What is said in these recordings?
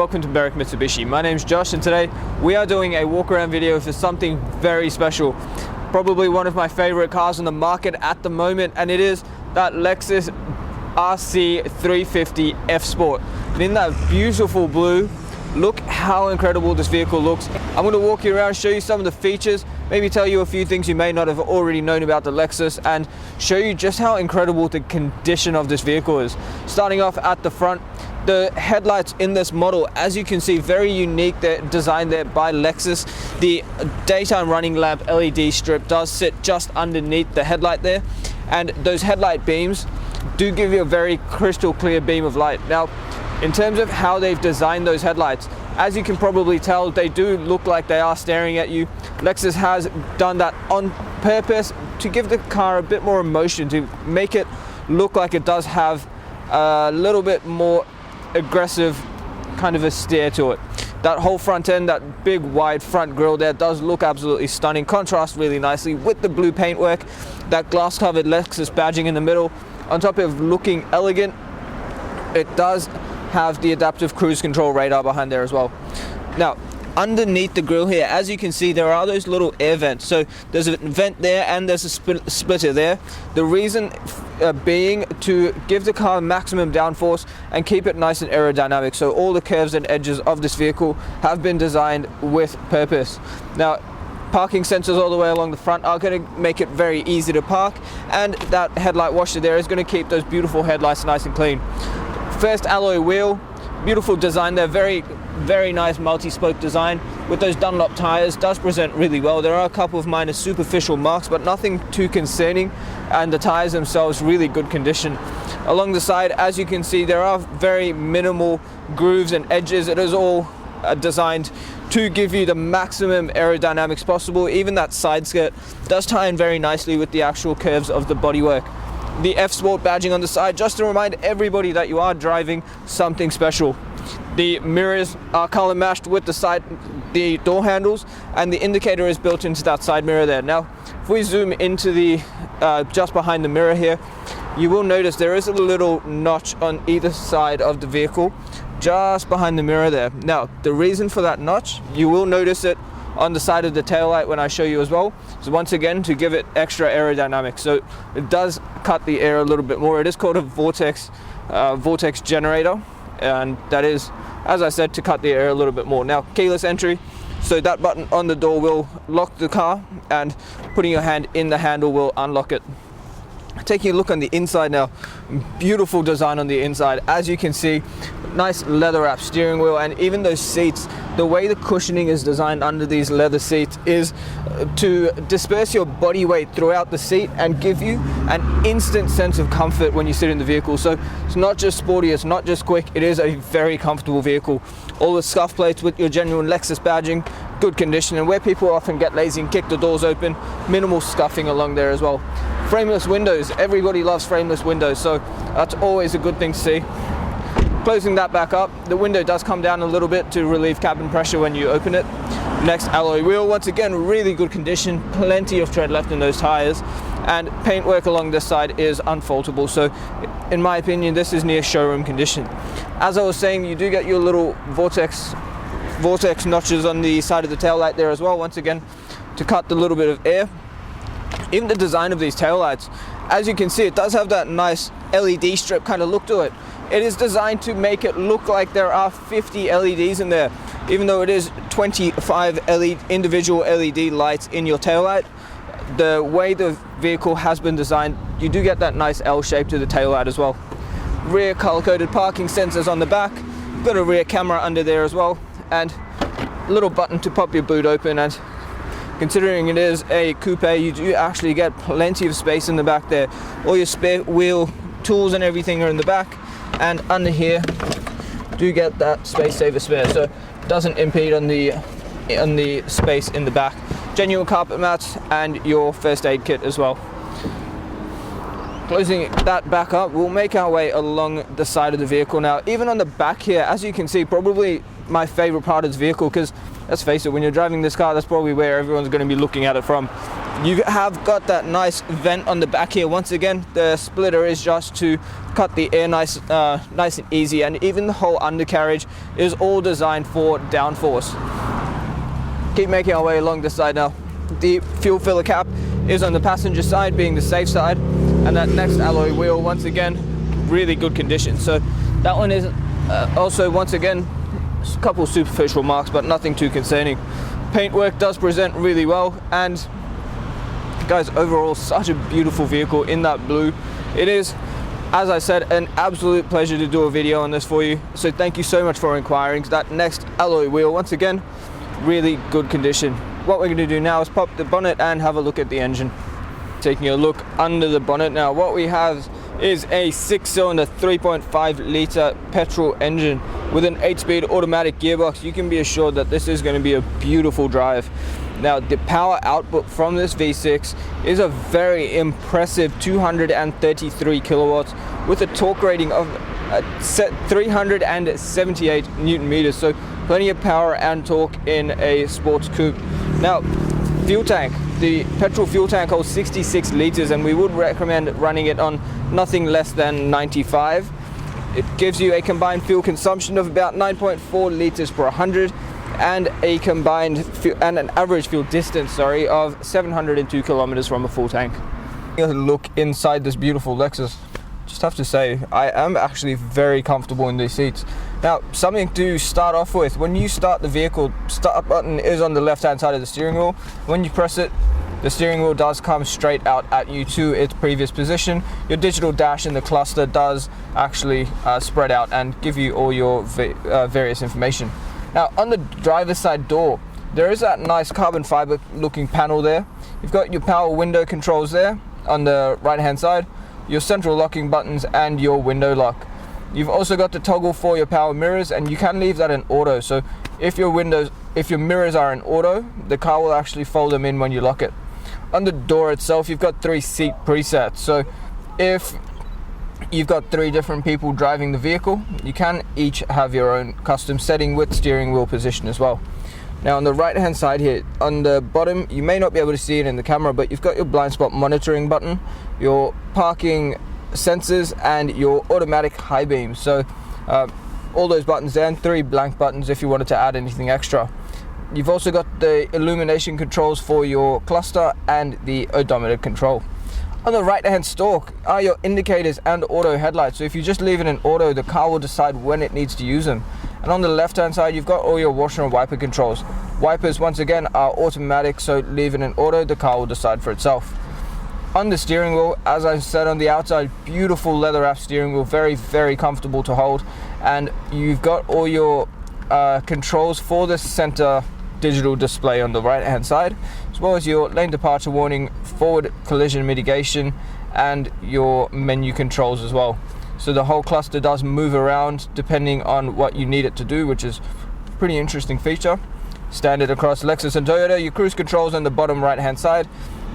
welcome to Berwick Mitsubishi. My name's Josh and today we are doing a walk around video for something very special. Probably one of my favorite cars on the market at the moment, and it is that Lexus RC350 F Sport. And in that beautiful blue, look how incredible this vehicle looks. I'm going to walk you around, show you some of the features, maybe tell you a few things you may not have already known about the Lexus, and show you just how incredible the condition of this vehicle is. Starting off at the front, the headlights in this model, as you can see, very unique. They're designed there by Lexus. The daytime running lamp LED strip does sit just underneath the headlight there, and those headlight beams do give you a very crystal clear beam of light. Now, in terms of how they've designed those headlights, as you can probably tell, they do look like they are staring at you. Lexus has done that on purpose to give the car a bit more emotion, to make it look like it does have a little bit more aggressive kind of a steer to it. That whole front end, that big wide front grille there, does look absolutely stunning. Contrasts really nicely with the blue paintwork, that glass covered Lexus badging in the middle. On top of looking elegant, it does have the adaptive cruise control radar behind there as well. Now, underneath the grille here, as you can see, there are those little air vents. So there's a vent there and there's a splitter there. The reason being to give the car maximum downforce and keep it nice and aerodynamic. So all the curves and edges of this vehicle have been designed with purpose. Now, parking sensors all the way along the front are going to make it very easy to park, and that headlight washer there is going to keep those beautiful headlights nice and clean. First alloy wheel, beautiful design there, very nice multi-spoke design with those Dunlop tires, does present really well. There are a couple of minor superficial marks, but nothing too concerning, and the tires themselves really good condition. Along the side, as you can see, there are very minimal grooves and edges. It is all designed to give you the maximum aerodynamics possible. Even that side skirt does tie in very nicely with the actual curves of the bodywork. The F Sport badging on the side, just to remind everybody that you are driving something special. The mirrors are color matched with the door handles, and the indicator is built into that side mirror there. Now, if we zoom into the just behind the mirror here, you will notice there is a little notch on either side of the vehicle, just behind the mirror there. Now, the reason for that notch, you will notice it on the side of the taillight when I show you as well. So once again, to give it extra aerodynamics. So it does cut the air a little bit more. It is called a vortex generator, and that is, as I said, to cut the air a little bit more. Now, keyless entry, so that button on the door will lock the car, and putting your hand in the handle will unlock it. Taking a look on the inside now, beautiful design on the inside. As you can see, nice leather wrap steering wheel, and even those seats, the way the cushioning is designed under these leather seats is to disperse your body weight throughout the seat and give you an instant sense of comfort when you sit in the vehicle. So it's not just sporty, it's not just quick, it is a very comfortable vehicle. All the scuff plates with your genuine Lexus badging, good condition, and where people often get lazy and kick the doors open, minimal scuffing along there as well. Frameless windows, everybody loves frameless windows, so that's always a good thing to see. Closing that back up, the window does come down a little bit to relieve cabin pressure when you open it. Next, alloy wheel, once again, really good condition, plenty of tread left in those tires, and paintwork along this side is unfaultable, so in my opinion, this is near showroom condition. As I was saying, you do get your little vortex notches on the side of the taillight there as well, once again, to cut the little bit of air. Even the design of these taillights, as you can see, it does have that nice LED strip kind of look to it. It is designed to make it look like there are 50 LEDs in there, even though it is 25 individual LED lights in your taillight. The way the vehicle has been designed, you do get that nice L shape to the taillight as well. Rear color-coded parking sensors on the back, got a rear camera under there as well, and a little button to pop your boot open. And considering it is a coupe, you do actually get plenty of space in the back there. All your spare wheel tools and everything are in the back, and under here do get that space saver spare, so it doesn't impede on the space in the back. Genuine carpet mats and your first aid kit as well. Closing that back up, we'll make our way along the side of the vehicle now. Even on the back here, as you can see, probably my favorite part of this vehicle, because let's face it, when you're driving this car, that's probably where everyone's going to be looking at it from. You have got that nice vent on the back here. Once again, the splitter is just to cut the air nice and easy, and even the whole undercarriage is all designed for downforce. Keep making our way along this side now. The fuel filler cap is on the passenger side, being the safe side, and that next alloy wheel, once again, really good condition. So that one is also, once again, a couple superficial marks, but nothing too concerning. Paintwork does present really well, and guys, overall, such a beautiful vehicle in that blue. It is, as I said, an absolute pleasure to do a video on this for you. So thank you so much for inquiring. That next alloy wheel, once again, really good condition. What we're going to do now is pop the bonnet and have a look at the engine. Taking a look under the bonnet now, what we have is a 6-cylinder 3.5 litre petrol engine with an 8-speed automatic gearbox. You can be assured that this is going to be a beautiful drive. Now, the power output from this V6 is a very impressive 233 kilowatts with a torque rating of 378 Newton meters. So plenty of power and torque in a sports coupe. Now, fuel tank. The petrol fuel tank holds 66 liters, and we would recommend running it on nothing less than 95. It gives you a combined fuel consumption of about 9.4 liters per 100. And a an average fuel distance, of 702 kilometers from a full tank. Look inside this beautiful Lexus. Just have to say, I am actually very comfortable in these seats. Now, something to start off with: when you start the vehicle, start button is on the left-hand side of the steering wheel. When you press it, the steering wheel does come straight out at you to its previous position. Your digital dash in the cluster does actually spread out and give you all your various information. Now, on the driver's side door, there is that nice carbon fiber looking panel there. You've got your power window controls there on the right hand side, your central locking buttons, and your window lock. You've also got the toggle for your power mirrors, and you can leave that in auto. So if your mirrors are in auto, the car will actually fold them in when you lock it. On the door itself, you've got 3 seat presets. So if you've got 3 different people driving the vehicle, you can each have your own custom setting with steering wheel position as well. Now, on the right hand side here, on the bottom, you may not be able to see it in the camera, but you've got your blind spot monitoring button, your parking sensors, and your automatic high beams. So all those buttons there, and 3 blank buttons if you wanted to add anything extra. You've also got the illumination controls for your cluster and the odometer control. On the right hand stalk are your indicators and auto headlights. So if you just leave it in auto, the car will decide when it needs to use them. And on the left hand side, you've got all your washer and wiper controls. Wipers, once again, are automatic, so leave it in auto, the car will decide for itself. On the steering wheel, as I said on the outside, beautiful leather wrap steering wheel, very, very comfortable to hold. And you've got all your controls for the center digital display on the right hand side, as well as your lane departure warning, forward collision mitigation, and your menu controls as well. So the whole cluster does move around depending on what you need it to do, which is a pretty interesting feature. Standard across Lexus and Toyota. Your cruise controls on the bottom right hand side.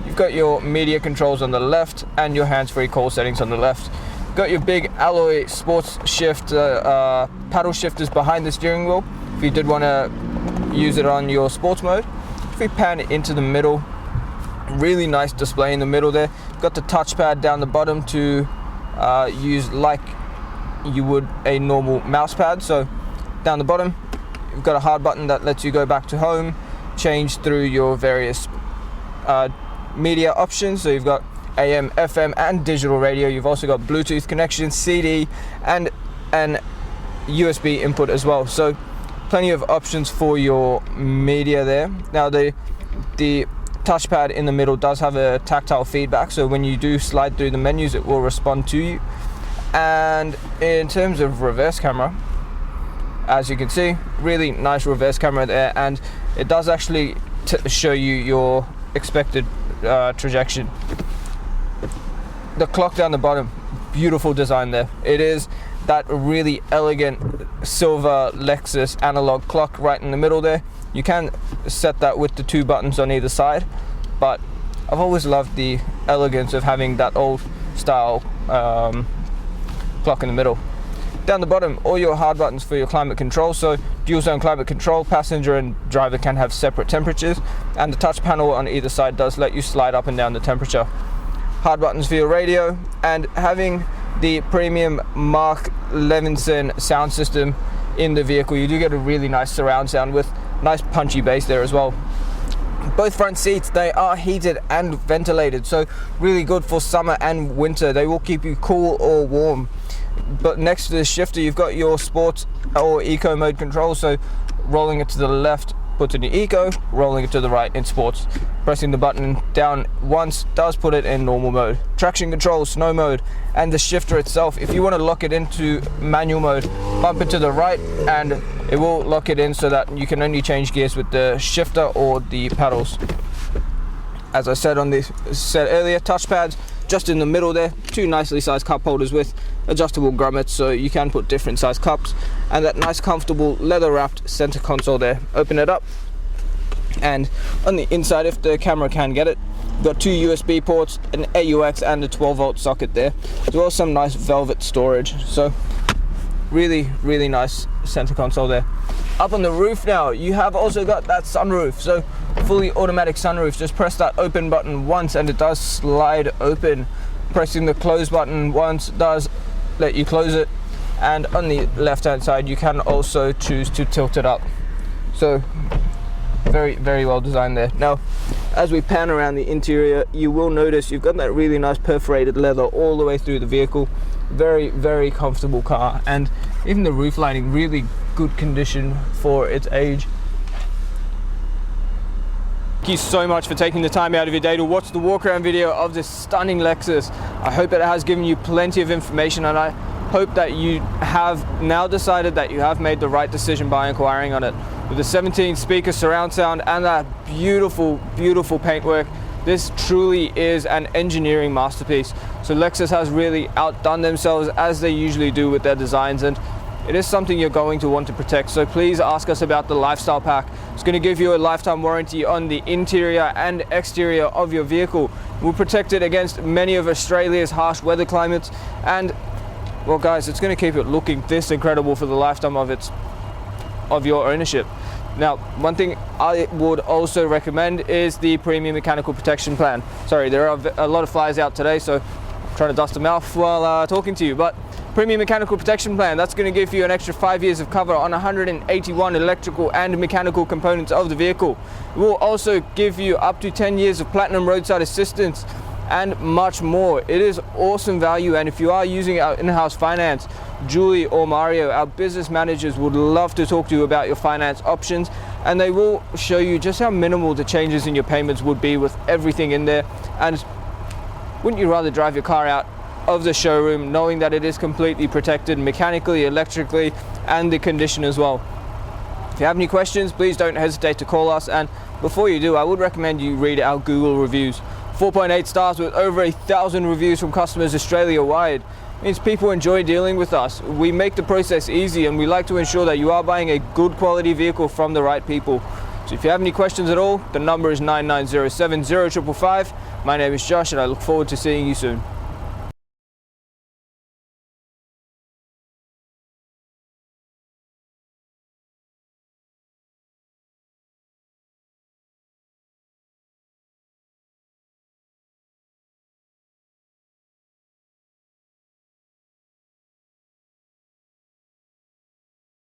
You've got your media controls on the left and your hands-free call settings on the left. You've got your big alloy sports shift paddle shifters behind the steering wheel if you did want to use it on your sports mode. If we pan into the middle, really nice display in the middle there. You've got the touchpad down the bottom to use like you would a normal mouse pad. So down the bottom, you've got a hard button that lets you go back to home, change through your various media options. So you've got AM, FM, and digital radio. You've also got Bluetooth connection, CD, and an USB input as well. So plenty of options for your media there. Now the touchpad in the middle does have a tactile feedback, so when you do slide through the menus, it will respond to you. And in terms of reverse camera, as you can see, really nice reverse camera there, and it does actually show you your expected trajectory. The clock down the bottom, beautiful design there. It is that really elegant silver Lexus analog clock right in the middle there. You can set that with the 2 buttons on either side, but I've always loved the elegance of having that old style clock in the middle. Down the bottom, all your hard buttons for your climate control, so dual zone climate control, passenger and driver can have separate temperatures, and the touch panel on either side does let you slide up and down the temperature. Hard buttons for your radio, and having the premium Mark Levinson sound system in the vehicle, you do get a really nice surround sound with nice punchy bass there as well. Both front seats, they are heated and ventilated, so really good for summer and winter. They will keep you cool or warm. But next to the shifter, you've got your sports or eco mode control, so rolling it to the left puts it in eco, rolling it to the right in sports. Pressing the button down once does put it in normal mode. Traction control, snow mode, and the shifter itself, if you want to lock it into manual mode, bump it to the right and it will lock it in so that you can only change gears with the shifter or the pedals. As I said earlier, touchpads just in the middle there, two nicely sized cup holders with adjustable grommets, so you can put different sized cups, and that nice comfortable leather wrapped center console there. Open it up, and on the inside, if the camera can get it, you've got two USB ports, an AUX and a 12-volt socket there, as well as some nice velvet storage. So really nice center console there. Up on the roof now, you have also got that sunroof, so fully automatic sunroof. Just press that open button once and it does slide open. Pressing the close button once does let you close it, and on the left hand side you can also choose to tilt it up. So very well designed there. Now as we pan around the interior, you will notice you've got that really nice perforated leather all the way through the vehicle. Very comfortable car, and even the roof lining, really good condition for its age. Thank you so much for taking the time out of your day to watch the walk around video of this stunning Lexus. I hope it has given you plenty of information, and I hope that you have now decided that you have made the right decision by inquiring on it. With the 17-speaker surround sound and that beautiful paintwork, this truly is an engineering masterpiece. So Lexus has really outdone themselves, as they usually do with their designs, and it is something you're going to want to protect. So please ask us about the lifestyle pack. It's going to give you a lifetime warranty on the interior and exterior of your vehicle. We'll protect it against many of Australia's harsh weather climates, and well guys, it's going to keep it looking this incredible for the lifetime of your ownership. Now, one thing I would also recommend is the premium mechanical protection plan. Sorry, there are a lot of flies out today, so I'm trying to dust them off while talking to you. But premium mechanical protection plan, that's going to give you an extra 5 years of cover on 181 electrical and mechanical components of the vehicle. It will also give you up to 10 years of platinum roadside assistance and much more. It is awesome value, and if you are using our in-house finance, Julie or Mario, our business managers, would love to talk to you about your finance options, and they will show you just how minimal the changes in your payments would be with everything in there. And wouldn't you rather drive your car out of the showroom knowing that it is completely protected mechanically, electrically, and the condition as well? If you have any questions, please don't hesitate to call us, and before you do, I would recommend you read our Google reviews. 4.8 stars with over 1,000 reviews from customers Australia-wide. Means people enjoy dealing with us. We make the process easy, and we like to ensure that you are buying a good quality vehicle from the right people. So if you have any questions at all, the number is 9907 0555. My name is Josh, and I look forward to seeing you soon.